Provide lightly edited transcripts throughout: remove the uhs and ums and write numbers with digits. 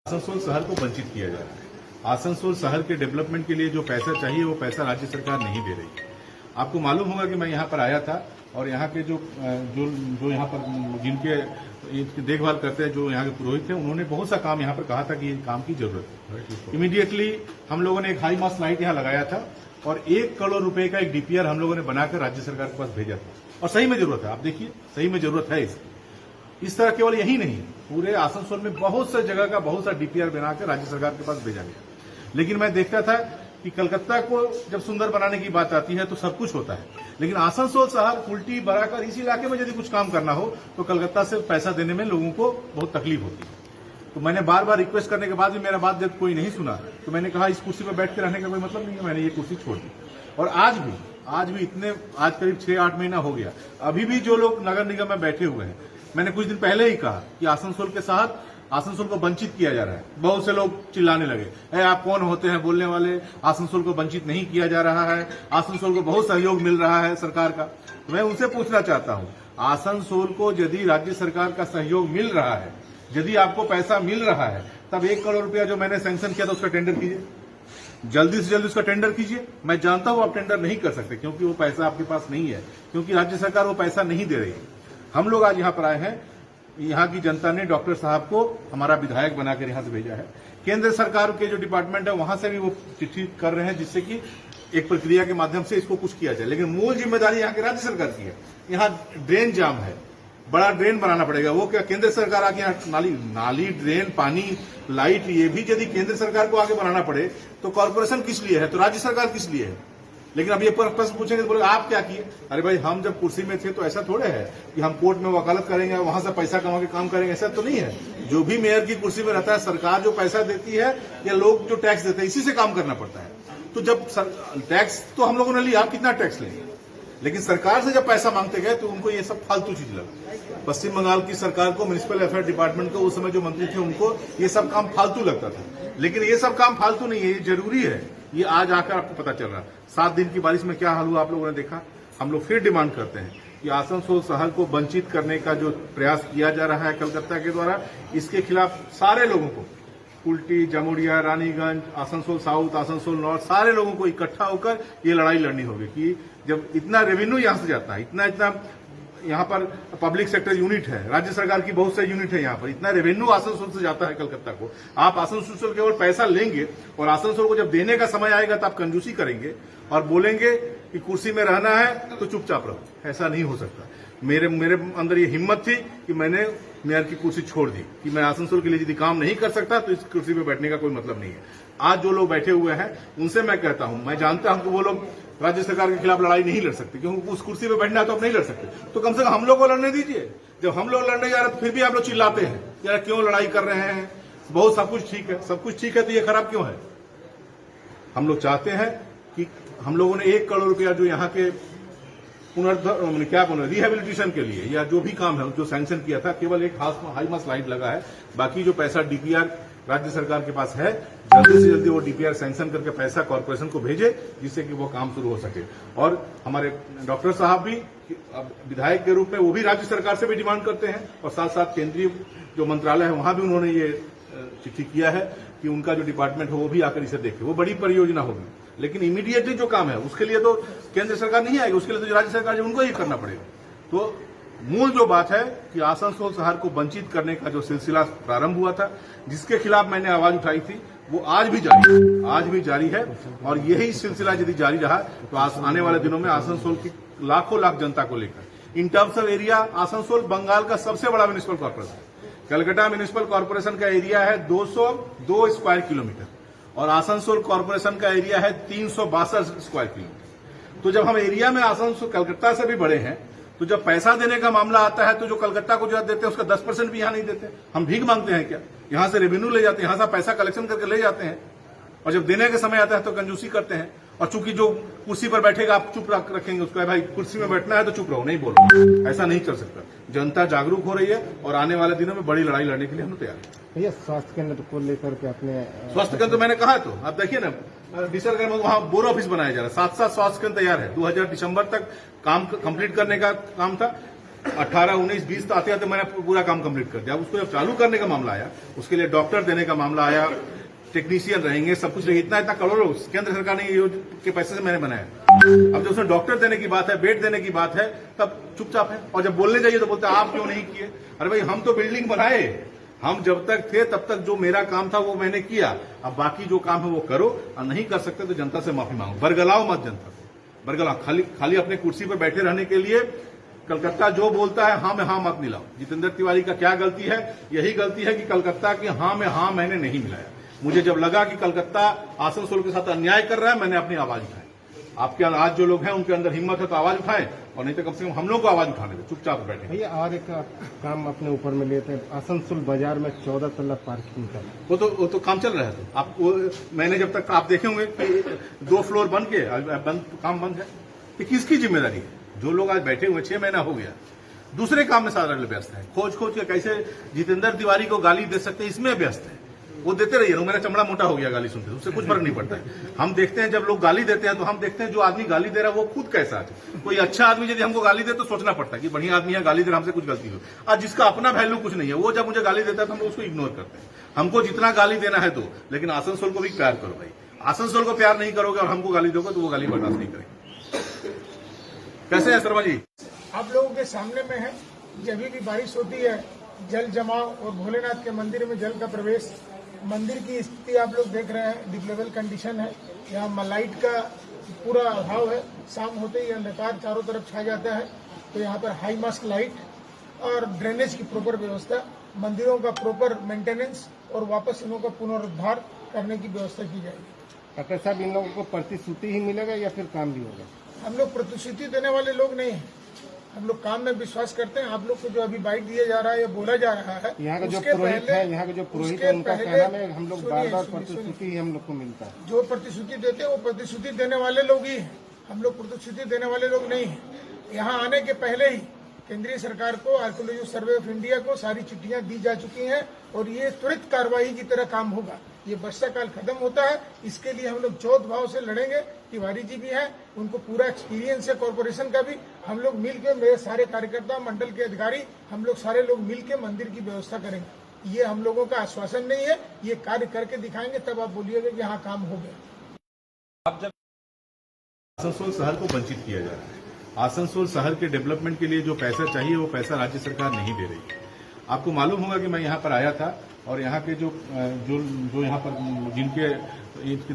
आसनसोल शहर को वंचित किया जा रहा है। आसनसोल शहर के डेवलपमेंट के लिए जो पैसा चाहिए वो पैसा राज्य सरकार नहीं दे रही है। आपको मालूम होगा कि मैं यहाँ पर आया था और यहाँ के जो यहाँ पर जिनके देखभाल करते हैं, जो यहाँ के पुरोहित हैं, उन्होंने बहुत सा काम यहाँ पर कहा था कि ये काम की जरूरत है। इमीडिएटली हम लोगों ने एक हाई मास्ट लाइट यहाँ लगाया था और 1 करोड़ रुपए का एक डीपीआर हम लोगों ने बनाकर राज्य सरकार के पास भेजा था और सही में जरूरत है। आप देखिए, सही में जरूरत है इसकी। इस तरह केवल यही नहीं, पूरे आसनसोल में बहुत सा जगह का बहुत सा डीपीआर बनाकर राज्य सरकार के पास भेजा गया। लेकिन मैं देखता था कि कलकत्ता को जब सुंदर बनाने की बात आती है तो सब कुछ होता है, लेकिन आसनसोल शहर उल्टी बढ़ाकर इस इलाके में यदि कुछ काम करना हो तो कलकत्ता से पैसा देने में लोगों को बहुत तकलीफ होती है। तो मैंने बार बार रिक्वेस्ट करने के बाद भी मेरा बात जब कोई नहीं सुना तो मैंने कहा इस कुर्सी पर बैठ के रहने का कोई मतलब नहीं है। मैंने ये कुर्सी छोड़ दी और आज भी आज करीब 6-8 महीना हो गया, अभी भी जो लोग नगर निगम में बैठे हुए हैं, मैंने कुछ दिन पहले ही कहा कि आसनसोल के साथ आसनसोल को वंचित किया जा रहा है। बहुत से लोग चिल्लाने लगे, आप कौन होते हैं बोलने वाले, आसनसोल को वंचित नहीं किया जा रहा है, आसनसोल को बहुत सहयोग मिल रहा है सरकार का। तो मैं उनसे पूछना चाहता हूं, आसनसोल को यदि राज्य सरकार का सहयोग मिल रहा है, यदि आपको पैसा मिल रहा है, तब 1 करोड़ रुपया जो मैंने सैंक्शन किया था उसका टेंडर कीजिए, जल्दी से जल्दी उसका टेंडर कीजिए। मैं जानता हूं आप टेंडर नहीं कर सकते क्योंकि वो पैसा आपके पास नहीं है, क्योंकि राज्य सरकार वो पैसा नहीं दे रही है। हम लोग आज यहाँ पर आए हैं, यहाँ की जनता ने डॉक्टर साहब को हमारा विधायक बनाकर यहाँ से भेजा है। केंद्र सरकार के जो डिपार्टमेंट है वहां से भी वो चिट्ठी कर रहे हैं जिससे कि एक प्रक्रिया के माध्यम से इसको कुछ किया जाए, लेकिन मूल जिम्मेदारी यहाँ की राज्य सरकार की है। यहाँ ड्रेन जाम है, बड़ा ड्रेन बनाना पड़ेगा। वो क्या केंद्र सरकार आगे यहाँ नाली ड्रेन पानी लाइट ये भी यदि केंद्र सरकार को आगे बनाना पड़े तो कॉर्पोरेशन किस लिए है, तो राज्य सरकार किस लिए है। लेकिन अब ये प्रश्न पूछेंगे तो बोले आप क्या किए। अरे भाई, हम जब कुर्सी में थे तो ऐसा थोड़े है कि हम कोर्ट में वकालत करेंगे वहां से पैसा कमा के काम करेंगे, ऐसा तो नहीं है। जो भी मेयर की कुर्सी में रहता है, सरकार जो पैसा देती है या लोग जो टैक्स देते हैं, इसी से काम करना पड़ता है। तो जब टैक्स तो हम लोगों ने लिया, आप कितना टैक्स लेंगे, लेकिन सरकार से जब पैसा मांगते गए तो उनको ये सब फालतू चीज लगा। पश्चिम बंगाल की सरकार को म्युनिसिपल अफेयर डिपार्टमेंट को उस समय जो मंत्री थे उनको ये सब काम फालतू लगता था, लेकिन ये सब काम फालतू नहीं है, ये जरूरी है। ये आज आकर आपको पता चल रहा है। 7 दिन की बारिश में क्या हाल हुआ आप लोगों ने देखा। हम लोग फिर डिमांड करते हैं कि आसनसोल शहर को वंचित करने का जो प्रयास किया जा रहा है कलकत्ता के द्वारा, इसके खिलाफ सारे लोगों को, कुल्टी, जमुड़िया, रानीगंज, आसनसोल साउथ, आसनसोल नॉर्थ, सारे लोगों को इकट्ठा होकर ये लड़ाई लड़नी होगी कि जब इतना रेवेन्यू यहां से जाता है, इतना यहाँ पर पब्लिक सेक्टर यूनिट है, राज्य सरकार की बहुत से यूनिट है, यहाँ पर इतना रेवेन्यू आसनसोल से जाता है कलकत्ता को। आप आसनसोल से केवल पैसा लेंगे और आसनसोल को जब देने का समय आएगा तो आप कंजूसी करेंगे और बोलेंगे कि कुर्सी में रहना है तो चुपचाप रहो। ऐसा नहीं हो सकता। मेरे अंदर ये हिम्मत थी कि मैंने मेयर की कुर्सी छोड़ दी कि मैं आसनसोल के लिए यदि काम नहीं कर सकता तो इस कुर्सी पे बैठने का कोई मतलब नहीं है। आज जो लोग बैठे हुए हैं उनसे मैं कहता हूं, मैं जानता हूं कि वो लोग राज्य सरकार के खिलाफ लड़ाई नहीं लड़ सकते क्योंकि उस कुर्सी पे बैठना है तो आप नहीं लड़ सकते, तो कम से कम हम लोग को लड़ने दीजिए। जब हम लोग लड़ने जा रहे तो फिर भी आप लोग चिल्लाते हैं यार क्यों लड़ाई कर रहे हैं, बहुत सब कुछ ठीक है, सब कुछ ठीक है तो ये खराब क्यों है। हम लोग चाहते हैं कि हम लोगों ने 1 करोड़ रुपया जो यहाँ के रिहेबिलिटेशन के लिए या जो भी काम है जो सैंक्शन किया था, केवल एक हाई मास्ट लाइट लगा है। बाकी जो पैसा डीपीआर राज्य सरकार के पास है, जल्दी से जल्दी वो डीपीआर सैंक्शन करके पैसा कॉर्पोरेशन को भेजे जिससे कि वो काम शुरू हो सके। और हमारे डॉक्टर साहब भी विधायक के रूप में वो भी राज्य सरकार से भी डिमांड करते हैं और साथ साथ केंद्रीय जो मंत्रालय है वहां भी उन्होंने ये चिट्ठी किया है कि उनका जो डिपार्टमेंट है वो भी आकर इसे देखे। वो बड़ी परियोजना होगी, लेकिन इमीडिएटली जो काम है उसके लिए तो केंद्र सरकार नहीं आएगी, उसके लिए तो राज्य सरकार है उनको ही करना पड़ेगा। तो मूल जो बात है कि आसनसोल शहर को वंचित करने का जो सिलसिला प्रारंभ हुआ था, जिसके खिलाफ मैंने आवाज उठाई थी, वो आज भी जारी है और यही सिलसिला यदि जारी रहा तो आने वाले दिनों में आसनसोल की लाखों जनता को लेकर, in terms of area Asansol Bengal का सबसे बड़ा municipal corporation. Calcutta municipal corporation का एरिया है 202 स्क्वायर किलोमीटर और आसनसोल कॉर्पोरेशन का एरिया है 362 स्क्वायर किलोमीटर। तो जब हम एरिया में आसनसोल कलकत्ता से भी बड़े हैं, तो जब पैसा देने का मामला आता है तो जो कलकत्ता को जो देते हैं उसका 10% भी यहां नहीं देते। हम भीख मांगते हैं क्या, यहां से रेवेन्यू ले जाते हैं, यहां से पैसा कलेक्शन करके ले जाते हैं और जब देने का समय आता है तो कंजूसी करते हैं। और चूंकि जो कुर्सी पर बैठेगा आप चुप रखेंगे उसको, भाई कुर्सी में बैठना है तो चुप रहो, नहीं बोलो, ऐसा नहीं चल सकता। जनता जागरूक हो रही है और आने वाले दिनों में बड़ी लड़ाई लड़ने के लिए हम तैयार हैं। भैया, स्वास्थ्य केंद्र को लेकर के अपने स्वास्थ्य केंद्र तो मैंने कहा, तो आप देखिए ना डिसर में वहां बोर ऑफिस बनाया जा रहा है, 7 स्वास्थ्य केंद्र तैयार है। 2000 दिसंबर तक काम कंप्लीट करने का काम था। 18, 19, 20 आते आते मैंने पूरा काम कंप्लीट कर दिया। उसको जब चालू करने का मामला आया, उसके लिए डॉक्टर देने का मामला आया, टेक्नीशियन रहेंगे, सब कुछ रहेंगे, इतना करोड़ों केंद्र सरकार ने के पैसे से मैंने बनाया। अब जब उसमें डॉक्टर देने की बात है, बेड देने की बात है, तब चुपचाप है। और जब बोलने जाइए तो बोलते हैं आप क्यों नहीं किए। अरे भाई हम तो बिल्डिंग बनाए, हम जब तक थे तब तक जो मेरा काम था वो मैंने किया। अब बाकी जो काम है वो करो, और नहीं कर सकते तो जनता से माफी मांगो। बरगलाओ मत जनता को, बरगलाओ खाली अपने कुर्सी पर बैठे रहने के लिए कलकत्ता जो बोलता है हाँ में हाँ मत मिलाओ। जितेंद्र तिवारी का क्या गलती है? यही गलती है कि कलकत्ता की हाँ में हाँ मैंने नहीं मिलाया। मुझे जब लगा कि कलकत्ता आसनसोल के साथ अन्याय कर रहा है, मैंने अपनी आवाज उठाई। आपके आज जो लोग हैं उनके अंदर हिम्मत है तो आवाज उठाएं, और नहीं तो कम से कम हम लोग को आवाज उठाने दे, चुपचाप बैठे। भैया और एक काम अपने ऊपर में लेते हैं, आसनसोल बाजार में 14 तल्ला पार्किंग का वो तो काम चल रहा है। तो आप मैंने जब तक आप देखे होंगे कि 2 फ्लोर बन के काम बंद है, ये किसकी जिम्मेदारी है? जो लोग आज बैठे हुए 6 महीना हो गया, दूसरे काम में सारा व्यस्त है। खोज के कैसे जितेंद्र तिवारी को गाली दे सकते हैं, इसमें व्यस्त है। वो देते रहिए, मेरा चमड़ा मोटा हो गया गाली सुनते, उससे कुछ फर्क नहीं पड़ता है। हम देखते हैं जब लोग गाली देते हैं तो हम देखते हैं जो आदमी गाली दे रहा है वो खुद कैसा है। कोई अच्छा आदमी यदि हमको गाली दे तो सोचना पड़ता है कि बढ़िया आदमी है, गाली दे रहा, हमसे कुछ गलती हो। आज जिसका अपना वैल्यू कुछ नहीं है, वो जब मुझे गाली देता है तो हम उसको इग्नोर करते हैं। हमको जितना गाली देना है दो, लेकिन आसनसोल को भी प्यार करो भाई। आसनसोल को प्यार नहीं करोगे और हमको गाली दोगे तो वो गाली बर्दाश्त नहीं करेंगे। कैसे है शर्मा जी? आप लोगों के सामने में है, जब भी बारिश होती है जल जमाव और भोलेनाथ के मंदिर में जल का प्रवेश, मंदिर की स्थिति आप लोग देख रहे हैं, डिप्लेबल कंडीशन है। यहाँ मलाइट का पूरा अभाव है, शाम होते ही अंधकार चारों तरफ छा जाता है। तो यहाँ पर हाई मास्क लाइट और ड्रेनेज की प्रॉपर व्यवस्था, मंदिरों का प्रॉपर मेंटेनेंस और वापस इनों का पुनरुद्धार करने की व्यवस्था की जाएगी। डॉक्टर साहब, इन लोगों को प्रतिश्रुति ही मिलेगा या फिर काम भी होगा? हम लोग प्रतिश्रुति देने वाले लोग नहीं हैं, हम लोग काम में विश्वास करते हैं। आप लोग को जो अभी बाइट दिया जा रहा है या बोला जा रहा है, यहाँ का जो पुरोहित है, यहाँ का जो पुरोहित है, उनका कहना है हम लोग बार प्रतिश्रुति ही हम लोग को मिलता है। जो प्रतिश्रुति देते हैं वो प्रतिश्रुति देने वाले लोग ही हैं, हम लोग प्रतिश्रुति देने वाले लोग नहीं हैं। यहाँ आने के पहले ही केंद्रीय सरकार को, आर्कियोलॉजी सर्वे ऑफ इंडिया को सारी चिट्ठियां दी जा चुकी हैं और ये त्वरित कार्रवाई की तरह काम होगा। ये वर्षा काल खत्म होता है, इसके लिए हम लोग चौथ भाव से लड़ेंगे। तिवारी जी भी हैं, उनको पूरा एक्सपीरियंस है कॉर्पोरेशन का भी। हम लोग मिलके, मेरे सारे कार्यकर्ता, मंडल के अधिकारी, हम लोग सारे लोग मिलके मंदिर की व्यवस्था करेंगे। ये हम लोगों का आश्वासन नहीं है, ये कार्य करके दिखाएंगे, तब आप बोलिएगा कि हाँ काम हो गया। आसनसोल शहर को वंचित किया जा रहा है। आसनसोल शहर के डेवलपमेंट के लिए जो पैसा चाहिए वो पैसा राज्य सरकार नहीं दे रही है। आपको मालूम होगा कि मैं यहाँ पर आया था और यहाँ के जो यहाँ पर जिनके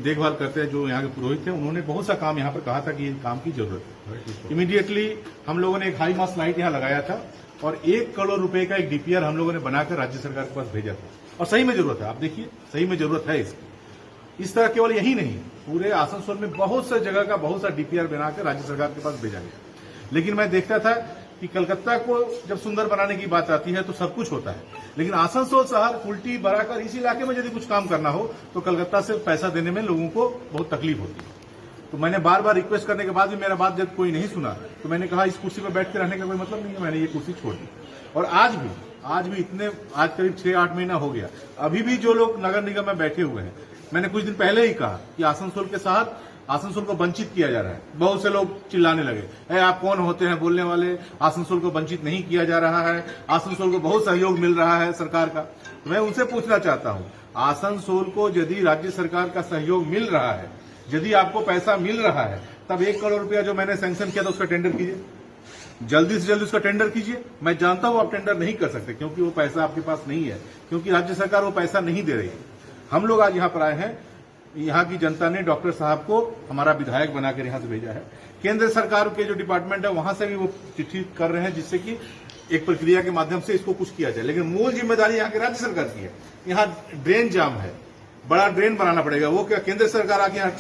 देखभाल करते हैं, जो यहाँ के पुरोहित थे, उन्होंने बहुत सा काम यहाँ पर कहा था कि ये काम की जरूरत है। इमीडिएटली हम लोगों ने एक हाई मास्ट लाइट यहाँ लगाया था और 1 करोड़ रुपए का एक डीपीआर हम लोगों ने बनाकर राज्य सरकार के पास भेजा था। और सही में जरूरत है, आप देखिए सही में जरूरत है इसकी। इस तरह केवल यही नहीं, पूरे आसनसोल में बहुत सा जगह का बहुत सा डीपीआर बनाकर राज्य सरकार के पास भेजा गया। लेकिन मैं देखता था कि कलकत्ता को जब सुंदर बनाने की बात आती है तो सब कुछ होता है, लेकिन आसनसोल शहर उल्टी बढ़ाकर इस इलाके में यदि कुछ काम करना हो तो कलकत्ता से पैसा देने में लोगों को बहुत तकलीफ होती है। तो मैंने बार बार रिक्वेस्ट करने के बाद भी मेरा बात जब कोई नहीं सुना तो मैंने कहा इस कुर्सी पर बैठ के रहने का कोई मतलब नहीं है, मैंने ये कुर्सी छोड़ दी। और आज भी आज करीब 6-8 महीना हो गया, अभी भी जो लोग नगर निगम में बैठे हुए हैं, मैंने कुछ दिन पहले ही कहा कि आसनसोल के साथ आसनसोल को वंचित किया जा रहा है। बहुत से लोग चिल्लाने लगे, आप कौन होते हैं बोलने वाले, आसनसोल को वंचित नहीं किया जा रहा है, आसनसोल को बहुत सहयोग मिल रहा है सरकार का। तो मैं उनसे पूछना चाहता हूं, आसनसोल को यदि राज्य सरकार का सहयोग मिल रहा है, यदि आपको पैसा मिल रहा है, तब 1 करोड़ रुपया जो मैंने सैंक्शन किया था उसका टेंडर कीजिए, जल्दी से जल्दी उसका टेंडर कीजिए। मैं जानता हूं आप टेंडर नहीं कर सकते क्योंकि वो पैसा आपके पास नहीं है, क्योंकि राज्य सरकार वो पैसा नहीं दे रही है। हम लोग आज यहाँ पर आए हैं, यहाँ की जनता ने डॉक्टर साहब को हमारा विधायक बनाकर यहाँ से भेजा है। केंद्र सरकार के जो डिपार्टमेंट है वहां से भी वो चिट्ठी कर रहे हैं जिससे कि एक प्रक्रिया के माध्यम से इसको कुछ किया जाए, लेकिन मूल जिम्मेदारी यहाँ की राज्य सरकार की है। यहाँ ड्रेन जाम है, बड़ा ड्रेन बनाना पड़ेगा। वो क्या केंद्र सरकार आके यहाँ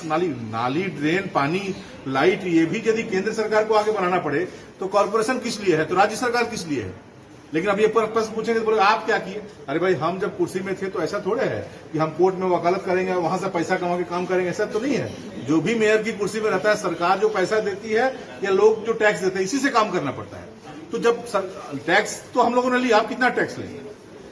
नाली ड्रेन पानी लाइट ये भी यदि केंद्र सरकार को आगे बनाना पड़े तो कॉर्पोरेशन किस लिए है, तो राज्य सरकार किस लिए है। लेकिन अब ये प्रश्न पूछेंगे तो बोले आप क्या किए। अरे भाई हम जब कुर्सी में थे तो ऐसा थोड़े है कि हम कोर्ट में वकालत करेंगे वहां से पैसा कमा के काम करेंगे, ऐसा तो नहीं है। जो भी मेयर की कुर्सी में रहता है, सरकार जो पैसा देती है या लोग जो टैक्स देते हैं, इसी से काम करना पड़ता है। तो जब टैक्स तो हम लोगों ने लिया, आप कितना टैक्स लेंगे,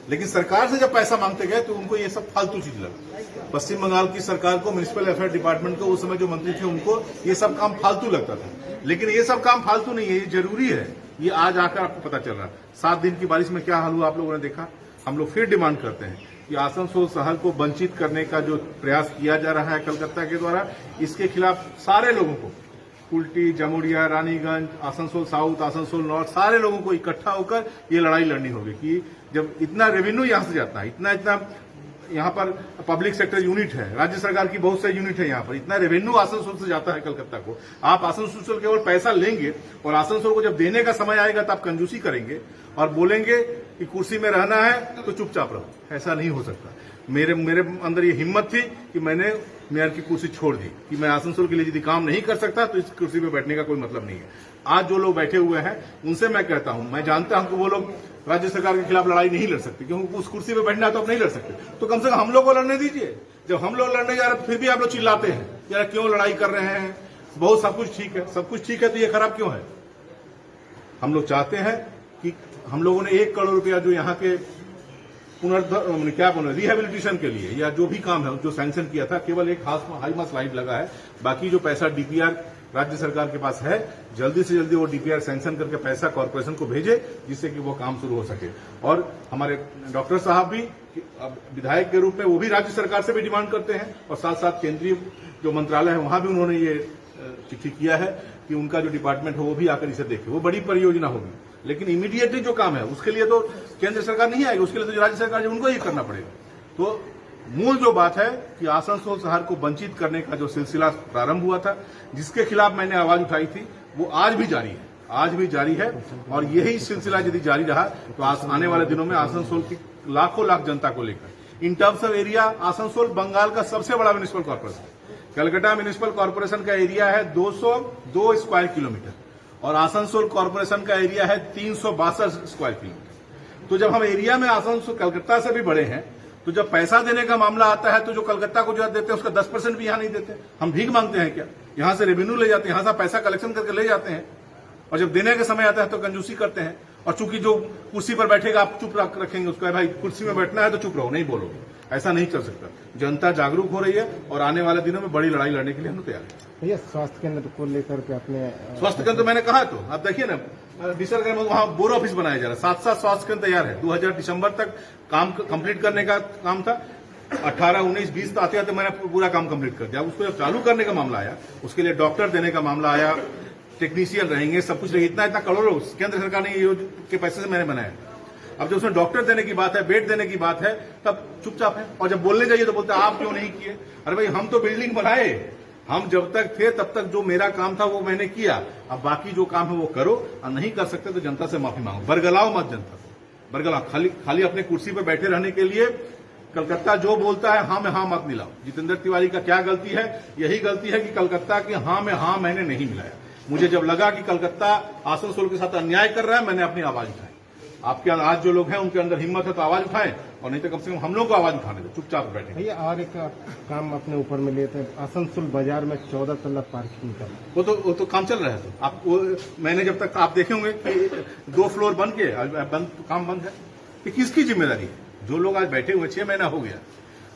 लेकिन सरकार से जब पैसा मांगते गए तो उनको ये सब फालतू चीज लगा। पश्चिम बंगाल की सरकार को, म्युनिसिपल अफेयर डिपार्टमेंट को, उस समय जो मंत्री थे उनको ये सब काम फालतू लगता था। लेकिन ये सब काम फालतू नहीं है, ये जरूरी है। ये आज आकर आपको पता चल रहा है। 7 दिन की बारिश में क्या हाल हुआ आप लोगों ने देखा। हम लोग फिर डिमांड करते हैं कि आसनसोल शहर को वंचित करने का जो प्रयास किया जा रहा है कलकत्ता के द्वारा, इसके खिलाफ सारे लोगों को, कुल्टी, जमुरिया, रानीगंज, आसनसोल साउथ, आसनसोल नॉर्थ, सारे लोगों को इकट्ठा होकर ये लड़ाई लड़नी होगी कि जब इतना रेवेन्यू यहां से जाता है, इतना यहाँ पर पब्लिक सेक्टर यूनिट है, राज्य सरकार की बहुत से यूनिट है, यहाँ पर इतना रेवेन्यू आसनसोल से जाता है कलकत्ता को। आप आसनसोल से केवल पैसा लेंगे और आसनसोल को जब देने का समय आएगा तो आप कंजूसी करेंगे और बोलेंगे कि कुर्सी में रहना है तो चुपचाप रहो। ऐसा नहीं हो सकता। मेरे अंदर ये हिम्मत थी कि मैंने मेयर की कुर्सी छोड़ दी कि मैं आसनसोल के लिए यदि काम नहीं कर सकता तो इस कुर्सी पे बैठने का कोई मतलब नहीं है। आज जो लोग बैठे हुए हैं उनसे मैं कहता हूं, मैं जानता हूं कि वो लोग राज्य सरकार के खिलाफ लड़ाई नहीं लड़ सकते, क्योंकि उस कुर्सी पे बैठना है तो आप नहीं लड़ सकते। तो कम से कम हम लोग को लड़ने दीजिए। जब हम लोग लड़ने जा रहे फिर भी आप लोग चिल्लाते हैं यार क्यों लड़ाई कर रहे हैं, बहुत सब कुछ ठीक है, सब कुछ ठीक है तो ये खराब क्यों है। हम लोग चाहते हैं कि हम लोगों ने 1 करोड़ रुपया जो यहाँ के रिहेबिलिटेशन के लिए या जो भी काम है जो सैंक्शन किया था, केवल एक हाई मास लाइट लगा है। बाकी जो पैसा डीपीआर राज्य सरकार के पास है, जल्दी से जल्दी वो डीपीआर सैंक्शन करके पैसा कॉर्पोरेशन को भेजे जिससे कि वो काम शुरू हो सके। और हमारे डॉक्टर साहब भी विधायक के रूप में वो भी राज्य सरकार से भी डिमांड करते हैं और साथ साथ केंद्रीय जो मंत्रालय है वहां भी उन्होंने ये चिट्ठी किया है कि उनका जो डिपार्टमेंट हो वो भी आकर इसे देखे। वो बड़ी परियोजना होगी, लेकिन इमीडिएटली जो काम है उसके लिए तो केंद्र सरकार नहीं आएगी, उसके लिए तो राज्य सरकार जो उनको ही करना पड़ेगा। तो मूल जो बात है कि आसनसोल शहर को वंचित करने का जो सिलसिला प्रारंभ हुआ था, जिसके खिलाफ मैंने आवाज उठाई थी, वो आज भी जारी है और यही सिलसिला यदि जारी रहा तो आने वाले दिनों में आसनसोल की लाखों लाख जनता को लेकर in terms of area Asansol Bengal का सबसे बड़ा municipal corporation. Calcutta municipal corporation का एरिया है 202 स्क्वायर किलोमीटर और आसनसोल कॉर्पोरेशन का एरिया है 362 स्क्वायर किलोमीटर। तो जब हम एरिया में आसनसोल कलकत्ता से भी बड़े हैं, तो जब पैसा देने का मामला आता है तो जो कलकत्ता को जो देते हैं उसका 10% भी यहां नहीं देते। हम भीख मांगते हैं क्या? यहां से रेवेन्यू ले जाते हैं, यहां से पैसा कलेक्शन करके ले जाते हैं और जब देने का समय आता है तो कंजूसी करते हैं। और चूंकि जो कुर्सी पर बैठेगा आप चुप रखेंगे उसको, भाई कुर्सी में बैठना है तो चुप रहो, नहीं बोलोगे। ऐसा नहीं चल सकता। जनता जागरूक हो रही है और आने वाले दिनों में बड़ी लड़ाई लड़ने के लिए हम तैयार हैं। भैया स्वास्थ्य केंद्र को लेकर के अपने स्वास्थ्य केंद्र मैंने कहा तो आप देखिए ना, डिसर में वहां बोर ऑफिस बनाया जा रहा है, 7 स्वास्थ्य केंद्र तैयार है। 2000 दिसंबर तक काम कंप्लीट करने का काम था। 18, 19, 20 आते आते मैंने पूरा काम कंप्लीट कर दिया। उसको जब चालू करने का मामला आया, उसके लिए डॉक्टर देने का मामला आया, टेक्नीशियन रहेंगे, सब कुछ रहेगा। इतना करोड़ों केंद्र सरकार ने ये के पैसे से मैंने बनाया। अब जब उसमें डॉक्टर देने की बात है, बेड देने की बात है, तब चुपचाप है। और जब बोलने जाइए तो बोलते हैं आप क्यों नहीं किए। अरे भाई हम तो बिल्डिंग बनाए, हम जब तक थे तब तक जो मेरा काम था वो मैंने किया। अब बाकी जो काम है वो करो, और नहीं कर सकते तो जनता से माफी मांगो। बरगलाओ मत जनता को, बरगलाओ खाली अपने कुर्सी पर बैठे रहने के लिए कलकत्ता जो बोलता है हाँ में हाँ मत मिलाओ। जितेंद्र तिवारी का क्या गलती है? यही गलती है कि कलकत्ता की हाँ में हाँ मैंने नहीं मिलाया। मुझे जब लगा कि कलकत्ता आसनसोल के साथ अन्याय कर रहा है, मैंने अपनी आवाज उठाई। आपके आज जो लोग हैं उनके अंदर हिम्मत है तो आवाज उठाएं, और नहीं तो कम से कम हम लोग को आवाज उठाने दो, चुपचाप बैठे। भैया और एक काम अपने ऊपर में लेते हैं, आसनसोल बाजार में 14 तल्ला पार्किंग का वो तो काम चल रहा है। तो आप मैंने जब तक आप देखे होंगे कि 2 फ्लोर बन के काम बंद है, कि किसकी जिम्मेदारी है? जो लोग आज बैठे हुए 6 महीना हो गया,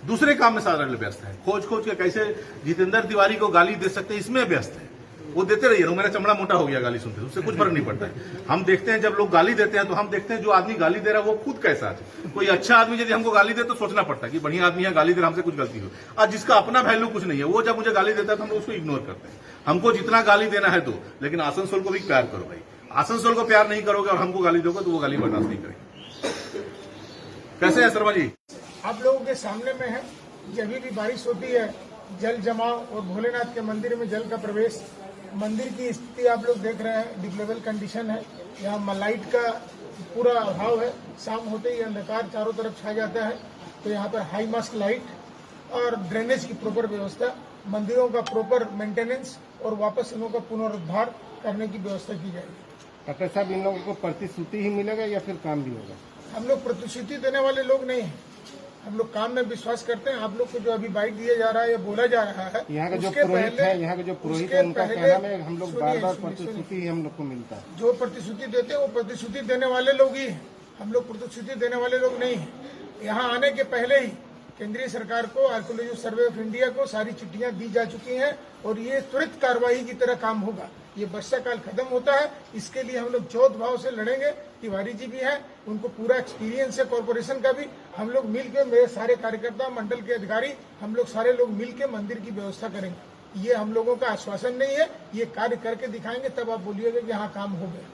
दूसरे काम में सारा व्यस्त है। खोज के कैसे जितेंद्र तिवारी को गाली दे सकते, इसमें व्यस्त है। वो देते रहिए, मेरा चमड़ा मोटा हो गया गाली सुनते, उससे कुछ फर्क नहीं पड़ता है। हम देखते हैं जब लोग गाली देते हैं तो हम देखते हैं जो आदमी गाली दे रहा है वो खुद कैसा है। कोई अच्छा आदमी यदि हमको गाली दे तो सोचना पड़ता है कि बढ़िया आदमी है, गाली दे रहा, हमसे कुछ गलती हो। आज जिसका अपना वैल्यू कुछ नहीं है, वो जब मुझे गाली देता है तो हम उसको इग्नोर करते हैं। हमको जितना गाली देना है दो, लेकिन आसनसोल को भी प्यार करो भाई। आसनसोल को प्यार नहीं करोगे और हमको गाली दोगे तो वो गाली बर्दाश्त नहीं करेंगे। कैसे है शर्मा जी? आप लोगों के सामने में है, जब भी बारिश होती है जल जमाव और भोलेनाथ के मंदिर में जल का प्रवेश, मंदिर की स्थिति आप लोग देख रहे हैं, डिप्लेबल कंडीशन है। यहाँ लाइट का पूरा अभाव है, शाम होते ही अंधकार चारों तरफ छा जाता है। तो यहाँ पर हाई मास्ट लाइट और ड्रेनेज की प्रॉपर व्यवस्था, मंदिरों का प्रॉपर मेंटेनेंस और वापस इनों का पुनरुद्धार करने की व्यवस्था की जाएगी। डॉक्टर साहब, इन लोगों को प्रतिश्रुति ही मिलेगा या फिर काम भी होगा? हम लोग प्रतिश्रुति देने वाले लोग नहीं हैं, हम लोग काम में विश्वास करते हैं। आप लोग को जो अभी बाइट दिया जा रहा है या बोला जा रहा है, यहाँ का जो पुरोहित है उनका कहना है हम लोग बार प्रतिश्रुति ही हम लोग को मिलता है। जो प्रतिश्रुति देते हैं वो प्रतिश्रुति देने वाले लोग ही हैं, हम लोग प्रतिश्रुति देने वाले लोग नहीं हैं। यहाँ आने के पहले ही केंद्रीय सरकार को आर्कियोलॉजिकल सर्वे ऑफ इंडिया को सारी चिट्ठियां दी जा चुकी हैं और ये त्वरित कार्रवाई की तरह काम होगा। ये वर्षा काल खत्म होता है, इसके लिए हम लोग जोत भाव से लड़ेंगे। तिवारी जी भी हैं, उनको पूरा एक्सपीरियंस है कॉर्पोरेशन का भी। हम लोग मिलकर, मेरे सारे कार्यकर्ता, मंडल के अधिकारी, हम लोग सारे लोग मिलकर मंदिर की व्यवस्था करेंगे। ये हम लोगों का आश्वासन नहीं है, ये कार्य करके दिखाएंगे, तब आप बोलिएगा कि हाँ काम हो गया।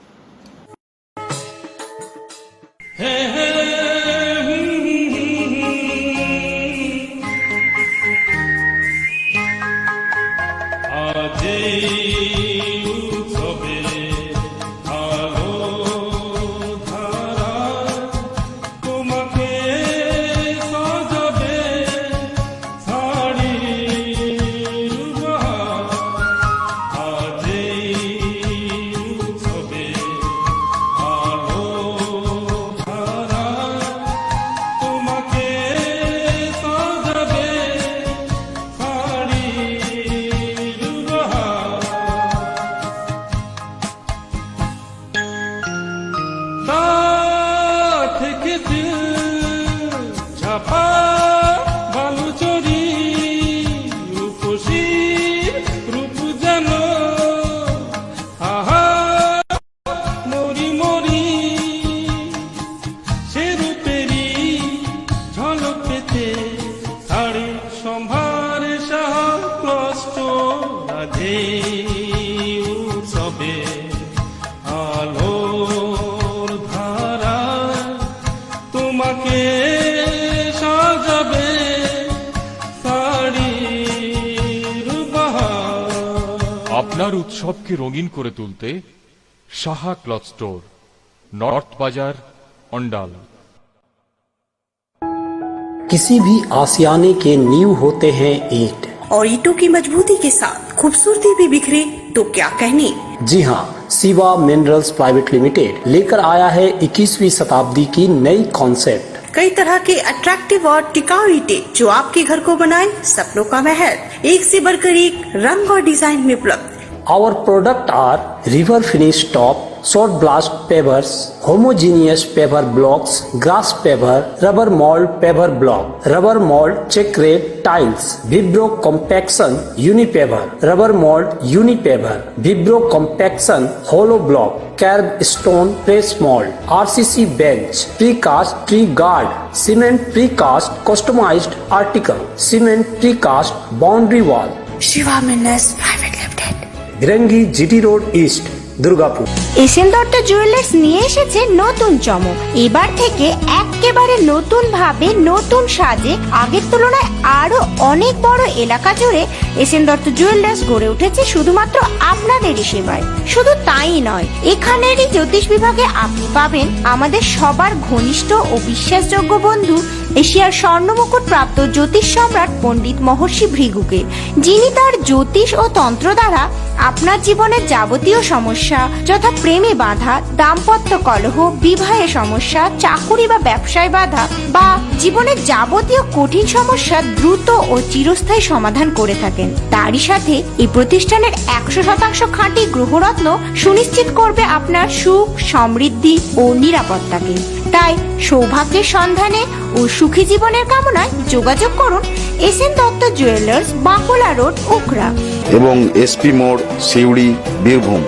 আপনার উৎসবকে রঙিন করে তুলতে সাহা ক্লথ স্টোর, নর্থ বাজার, অন্ডাল। किसी भी आशियाने के नींव होते हैं ईंट, और ईंटों की मजबूती के साथ खूबसूरती भी बिखरे तो क्या कहने। जी हाँ, शिवा मिनरल्स प्राइवेट लिमिटेड लेकर आया है 21वीं शताब्दी की नई कॉन्सेप्ट। कई तरह के अट्रैक्टिव और टिकाऊ ईंटें जो आपके घर को बनाए सपनों का महल, एक से बढ़कर एक रंग और डिजाइन में उपलब्ध। Our product are river finish top, short blast pavers, homogeneous paver blocks, grass paver, rubber mold paver block, rubber mold check rate tiles, vibro compaction unipaver, rubber mold unipaver, vibro compaction hollow block, curb stone press mold, RCC bench, precast tree guard, cement precast customized article, cement precast boundary wall. Shiva minerals private limited, Birangi GT road east, Durgapur. SN Dutta jewellers নিয়ে এসেছে নতুন চমক। এবার থেকে একেবারে নতুন ভাবে, নতুন সাজে, আগের তুলনায় আরো অনেক বড় এলাকা জুড়ে এসএন দত্ত জুয়েলার্স গড়ে উঠেছে শুধুমাত্র আপনাদেরই সেবায়। শুধু তাই নয়, এখানেরই জ্যোতিষ বিভাগে আপনি পাবেন আমাদের সবার ঘনিষ্ঠ ও বিশ্বাসযোগ্য বন্ধু, এশিয়ার স্বর্ণমুকুট প্রাপ্ত জ্যোতিষ সম্রাট পণ্ডিত মহর্ষি ভৃগুকে, যিনি তার জ্যোতিষ ও তন্ত্র দ্বারা আপনার জীবনের যাবতীয় সমস্যা যথা প্রেমে বাধা, দাম্পত্য কলহ, বিবাহে সমস্যা, চাকুরি বা ব্যবসায় বাধা বা জীবনের যাবতীয় কঠিন সমস্যা দ্রুত ও চিরস্থায়ী সমাধান করে থাকেন। তারই সাথে এই প্রতিষ্ঠানের 100% খাঁটি গ্রহরত্ন সুনিশ্চিত করবে আপনার সুখ, সমৃদ্ধি ও নিরাপত্তাকে। তাই সৌভাগ্যের সন্ধানে ও সুখী জীবনের কামনায় যোগাযোগ করুন SN Dutta jewellers, Bankura road, Ukhra এবং এসপি মোড়, Suri, Birbhum.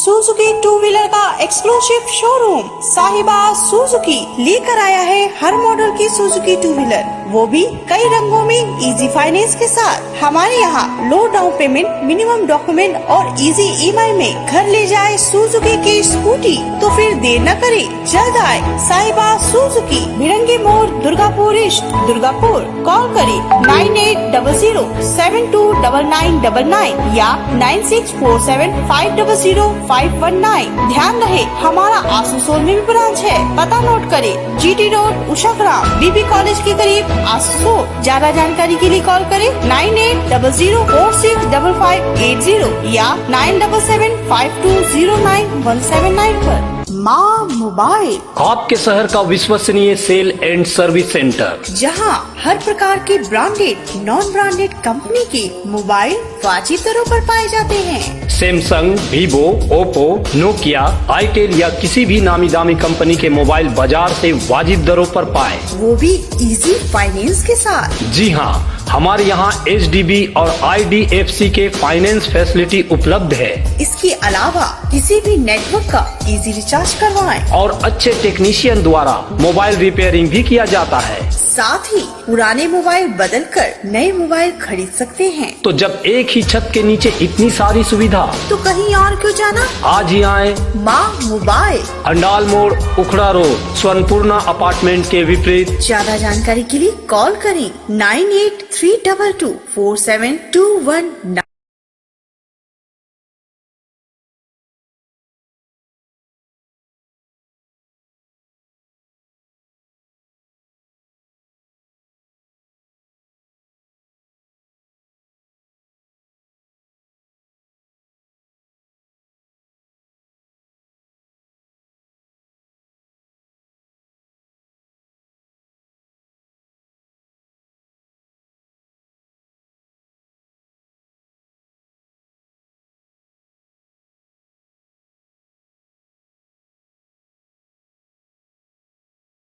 Suzuki two wheeler का एक्सक्लूसिव शोरूम साहिबा सुजुकी लेकर आया है हर मॉडल की सुजुकी टू व्हीलर, वो भी कई रंगों में इजी फाइनेंस के साथ। हमारे यहाँ लो डाउन पेमेंट, मिनिमम डॉक्यूमेंट और इजी EMI में घर ले जाए सुजुकी की स्कूटी। तो फिर देर न करे, जल्द आए साहिबा सुजुकी, भिरंगी मोड़, दुर्गापुर ईस्ट, दुर्गापुर। कॉल करे 9800729999 या 9647500519। ध्यान रहे, हमारा आसनसोल में भी ब्रांच है। पता नोट करे, GT रोड, उषाग्राम, बीबी कॉलेज के करीब, आसनसोल। ज्यादा जानकारी के लिए कॉल करे 9800465580 या 9775209179 पर। माँ मोबाइल, आपके शहर का विश्वसनीय सेल एंड सर्विस सेंटर। जहां हर प्रकार के ब्रांडेड नॉन ब्रांडेड कंपनी के मोबाइल वाजिब दरों पर पाए जाते हैं। Samsung, Vivo, Oppo, Nokia, itel या किसी भी नामी दामी कंपनी के मोबाइल बाजार से वाजिब दरों पर पाए, वो भी इजी फाइनेंस के साथ। जी हाँ, हमारे यहाँ HDB और IDFC के फाइनेंस फैसिलिटी उपलब्ध है। इसके अलावा किसी भी नेटवर्क का इजी रिचार्ज करवाएं और अच्छे टेक्नीशियन द्वारा मोबाइल रिपेयरिंग भी किया जाता है। साथ ही पुराने मोबाइल बदलकर नए मोबाइल खरीद सकते हैं। तो जब एक ही छत के नीचे इतनी सारी सुविधा, तो कहीं और क्यों जाना, आज ही आए माँ मोबाइल, अंडाल मोड़, उखड़ा रोड, स्वर्णपूर्णा अपार्टमेंट के विपरीत। ज्यादा जानकारी के लिए कॉल करें 9832247219।